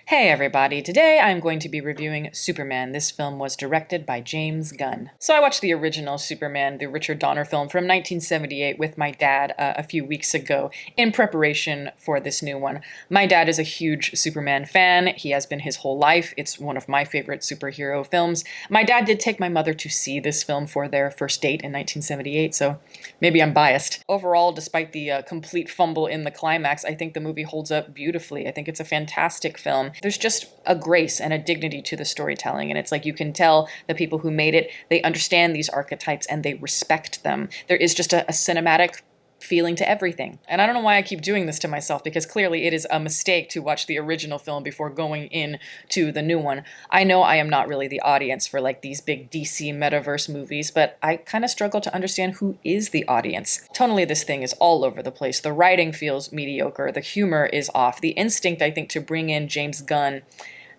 Hey everybody, today I'm going to be reviewing Superman. This film was directed by James Gunn. So I watched the original Superman, the Richard Donner film from 1978 with my dad a few weeks ago in preparation for this new one. My dad is a huge Superman fan. He has been his whole life. It's one of my favorite superhero films. My dad did take my mother to see this film for their first date in 1978, so maybe I'm biased. Overall, despite the complete fumble in the climax, I think the movie holds up beautifully. I think it's a fantastic film. There's just a grace and a dignity to the storytelling, and it's like you can tell the people who made it, they understand these archetypes and they respect them. There is just a cinematic feeling to everything. And I don't know why I keep doing this to myself, because clearly it is a mistake to watch the original film before going in to the new one. I know I am not really the audience for like these big DC metaverse movies, but I kind of struggle to understand who is the audience. Tonally, this thing is all over the place. The writing feels mediocre. The humor is off. The instinct, I think, to bring in James Gunn,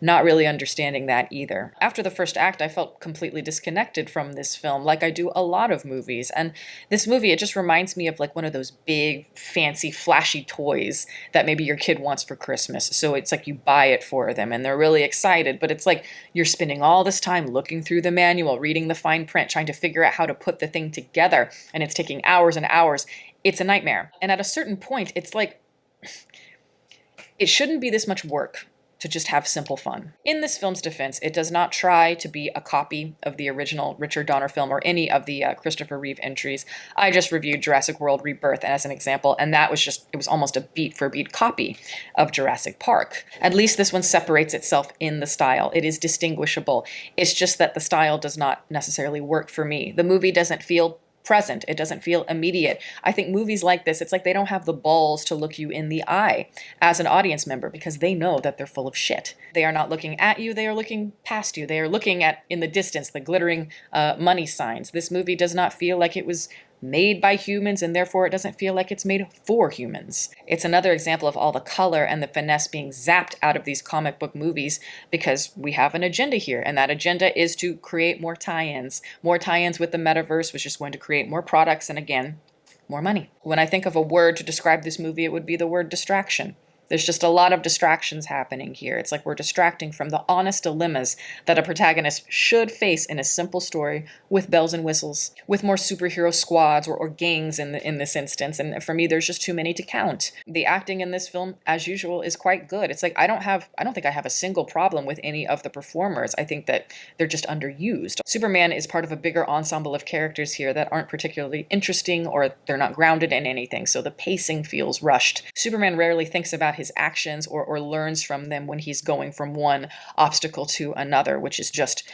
not really understanding that either. After the first act, I felt completely disconnected from this film, like I do a lot of movies. And this movie, it just reminds me of like one of those big, fancy, flashy toys that maybe your kid wants for Christmas. So it's like you buy it for them and they're really excited, but it's like you're spending all this time looking through the manual, reading the fine print, trying to figure out how to put the thing together, and it's taking hours and hours. It's a nightmare. And at a certain point, it's like, it shouldn't be this much work to just have simple fun. In this film's defense, it does not try to be a copy of the original Richard Donner film or any of the Christopher Reeve entries. I just reviewed Jurassic World Rebirth as an example, and that was just, it was almost a beat-for-beat copy of Jurassic Park. At least this one separates itself in the style. It is distinguishable. It's just that the style does not necessarily work for me. The movie doesn't feel present. It doesn't feel immediate. I think movies like this, it's like they don't have the balls to look you in the eye as an audience member because they know that they're full of shit. They are not looking at you, they are looking past you. They are looking at, in the distance, the glittering money signs. This movie does not feel like it was made by humans, and therefore it doesn't feel like it's made for humans. It's another example of all the color and the finesse being zapped out of these comic book movies because we have an agenda here, and that agenda is to create more tie-ins. More tie-ins with the metaverse, which is going to create more products and, again, more money. When I think of a word to describe this movie, it would be the word distraction. There's just a lot of distractions happening here. It's like we're distracting from the honest dilemmas that a protagonist should face in a simple story with bells and whistles, with more superhero squads or gangs in this instance. And for me, there's just too many to count. The acting in this film, as usual, is quite good. It's like I don't think I have a single problem with any of the performers. I think that they're just underused. Superman is part of a bigger ensemble of characters here that aren't particularly interesting, or they're not grounded in anything, so the pacing feels rushed. Superman rarely thinks about his actions or learns from them when he's going from one obstacle to another, which is just,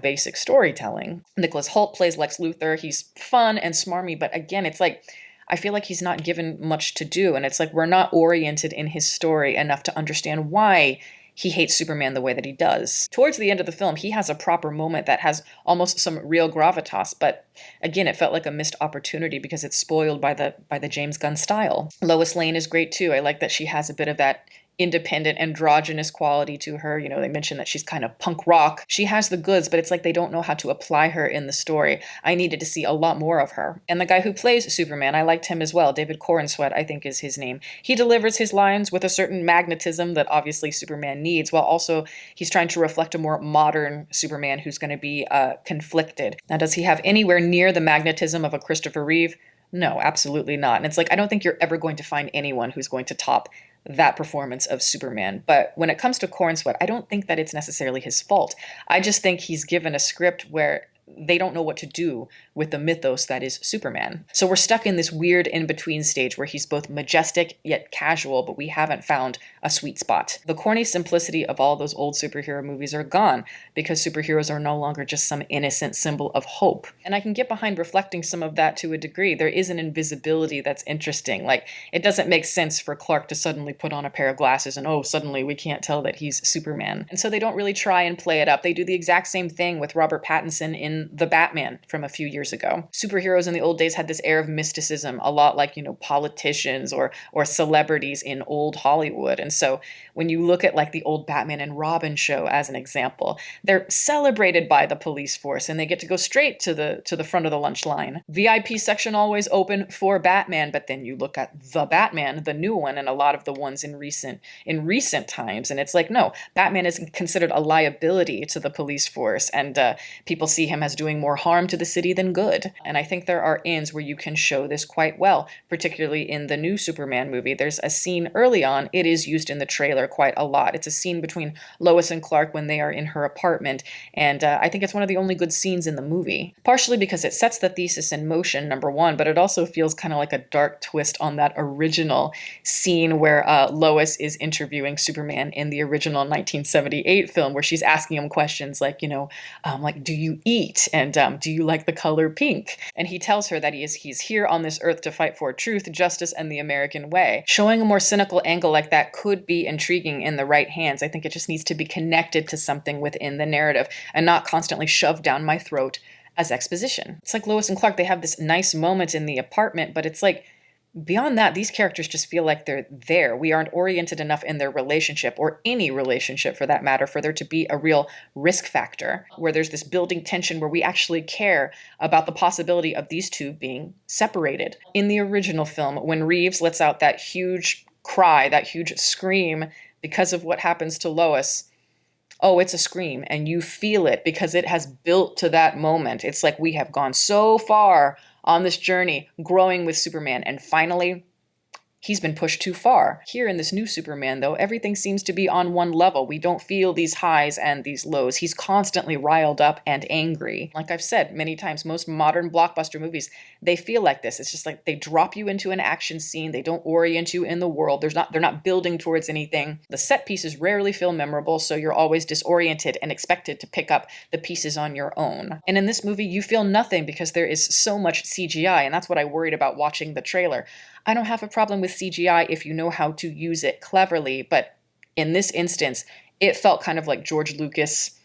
basic storytelling. Nicholas Hoult plays Lex Luthor. He's fun and smarmy, but again, it's like, I feel like he's not given much to do, and it's like we're not oriented in his story enough to understand why he hates Superman the way that he does. Towards the end of the film, he has a proper moment that has almost some real gravitas, but again, it felt like a missed opportunity because it's spoiled by the James Gunn style. Lois Lane is great too. I like that she has a bit of that independent, androgynous quality to her. They mentioned that she's kind of punk rock. She has the goods, but it's like they don't know how to apply her in the story. I needed to see a lot more of her. And the guy who plays Superman, I liked him as well. David Corenswet, I think is his name. He delivers his lines with a certain magnetism that obviously Superman needs, while also he's trying to reflect a more modern Superman who's going to be conflicted. Now, does he have anywhere near the magnetism of a Christopher Reeve? No, absolutely not. And it's like, I don't think you're ever going to find anyone who's going to top that performance of Superman. But when it comes to Cornsweet, I don't think that it's necessarily his fault. I just think he's given a script where they don't know what to do with the mythos that is Superman. So we're stuck in this weird in-between stage where he's both majestic yet casual, but we haven't found a sweet spot. The corny simplicity of all those old superhero movies are gone because superheroes are no longer just some innocent symbol of hope. And I can get behind reflecting some of that to a degree. There is an invisibility that's interesting. Like, it doesn't make sense for Clark to suddenly put on a pair of glasses and, oh, suddenly we can't tell that he's Superman. And so they don't really try and play it up. They do the exact same thing with Robert Pattinson in in The Batman from a few years ago. Superheroes in the old days had this air of mysticism, a lot like, politicians or celebrities in old Hollywood. And so when you look at like the old Batman and Robin show as an example, they're celebrated by the police force and they get to go straight to the front of the lunch line. VIP section always open for Batman, but then you look at The Batman, the new one, and a lot of the ones in recent times, and it's like, no, Batman is considered a liability to the police force, and people see him as doing more harm to the city than good. And I think there are ends where you can show this quite well, particularly in the new Superman movie. There's a scene early on, it is used in the trailer quite a lot. It's a scene between Lois and Clark when they are in her apartment, and I think it's one of the only good scenes in the movie. Partially because it sets the thesis in motion, number one, but it also feels kind of like a dark twist on that original scene where Lois is interviewing Superman in the original 1978 film, where she's asking him questions like, like, do you eat? And do you like the color pink? And he tells her that he's here on this earth to fight for truth, justice, and the American way. Showing a more cynical angle like that could be intriguing in the right hands. I think it just needs to be connected to something within the narrative and not constantly shoved down my throat as exposition. It's like Lois and Clark, they have this nice moment in the apartment, but it's like, beyond that, these characters just feel like they're there. We aren't oriented enough in their relationship, or any relationship for that matter, for there to be a real risk factor, where there's this building tension where we actually care about the possibility of these two being separated. In the original film, when Reeves lets out that huge cry, that huge scream because of what happens to Lois, oh, it's a scream, and you feel it because it has built to that moment. It's like we have gone so far on this journey, growing with Superman, and finally, he's been pushed too far. Here in this new Superman, though, everything seems to be on one level. We don't feel these highs and these lows. He's constantly riled up and angry. Like I've said many times, most modern blockbuster movies, they feel like this. It's just like they drop you into an action scene. They don't orient you in the world. They're not building towards anything. The set pieces rarely feel memorable, so you're always disoriented and expected to pick up the pieces on your own. And in this movie, you feel nothing because there is so much CGI, and that's what I worried about watching the trailer. I don't have a problem with CGI if you know how to use it cleverly, but in this instance, it felt kind of like George Lucas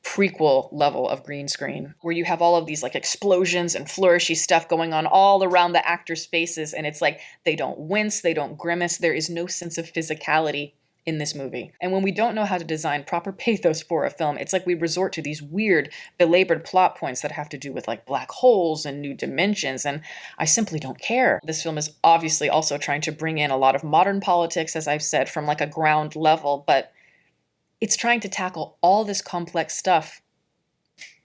prequel level of green screen, where you have all of these like explosions and flourishy stuff going on all around the actors' faces, and it's like they don't wince, they don't grimace, there is no sense of physicality in this movie. And when we don't know how to design proper pathos for a film, it's like we resort to these weird, belabored plot points that have to do with like black holes and new dimensions, and I simply don't care. This film is obviously also trying to bring in a lot of modern politics, as I've said, from like a ground level, but it's trying to tackle all this complex stuff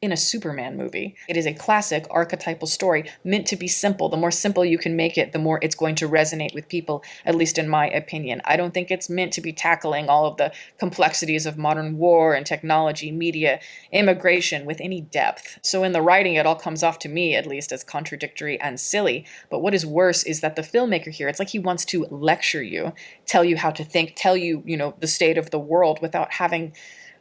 in a Superman movie. It is a classic archetypal story meant to be simple. The more simple you can make it, the more it's going to resonate with people, at least in my opinion. I don't think it's meant to be tackling all of the complexities of modern war and technology, media, immigration with any depth. So in the writing, it all comes off to me, at least, as contradictory and silly. But what is worse is that the filmmaker here, it's like he wants to lecture you, tell you how to think, tell you, the state of the world without having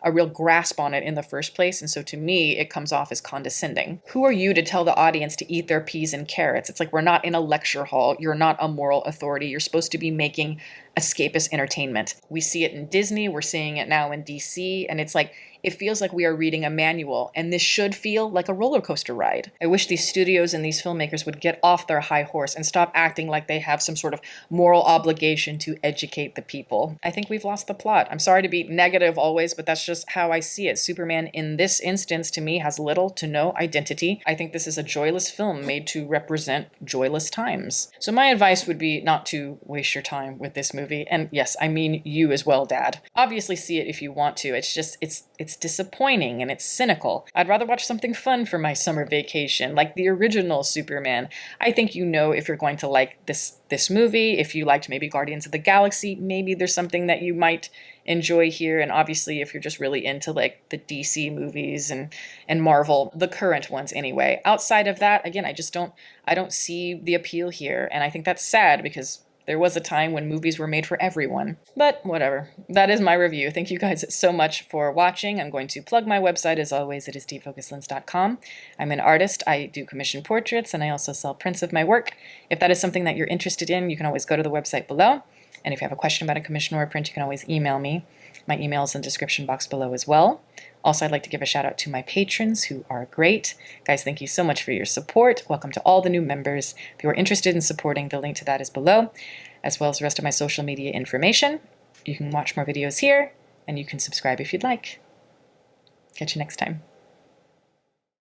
a real grasp on it in the first place. And so to me, it comes off as condescending. Who are you to tell the audience to eat their peas and carrots? It's like we're not in a lecture hall. You're not a moral authority. You're supposed to be making escapist entertainment. We see it in Disney. We're seeing it now in DC. And it's like, it feels like we are reading a manual, and this should feel like a roller coaster ride. I wish these studios and these filmmakers would get off their high horse and stop acting like they have some sort of moral obligation to educate the people. I think we've lost the plot. I'm sorry to be negative always, but that's just how I see it. Superman, in this instance, to me, has little to no identity. I think this is a joyless film made to represent joyless times. So my advice would be not to waste your time with this movie. And yes, I mean you as well, Dad. Obviously see it if you want to. It's just, it's disappointing and it's cynical. I'd rather watch something fun for my summer vacation, like the original Superman. I think if you're going to like this movie. If you liked maybe Guardians of the Galaxy, maybe there's something that you might enjoy here. And obviously, if you're just really into like the DC movies and Marvel, the current ones anyway. Outside of that, again, I don't see the appeal here. And I think that's sad because there was a time when movies were made for everyone. But whatever. That is my review. Thank you guys so much for watching. I'm going to plug my website as always. It is dfocuslens.com. I'm an artist. I do commission portraits and I also sell prints of my work. If that is something that you're interested in, you can always go to the website below. And if you have a question about a commission or a print, you can always email me. My email is in the description box below as well. Also, I'd like to give a shout out to my patrons who are great. Guys, thank you so much for your support. Welcome to all the new members. If you are interested in supporting, the link to that is below, as well as the rest of my social media information. You can watch more videos here, and you can subscribe if you'd like. Catch you next time.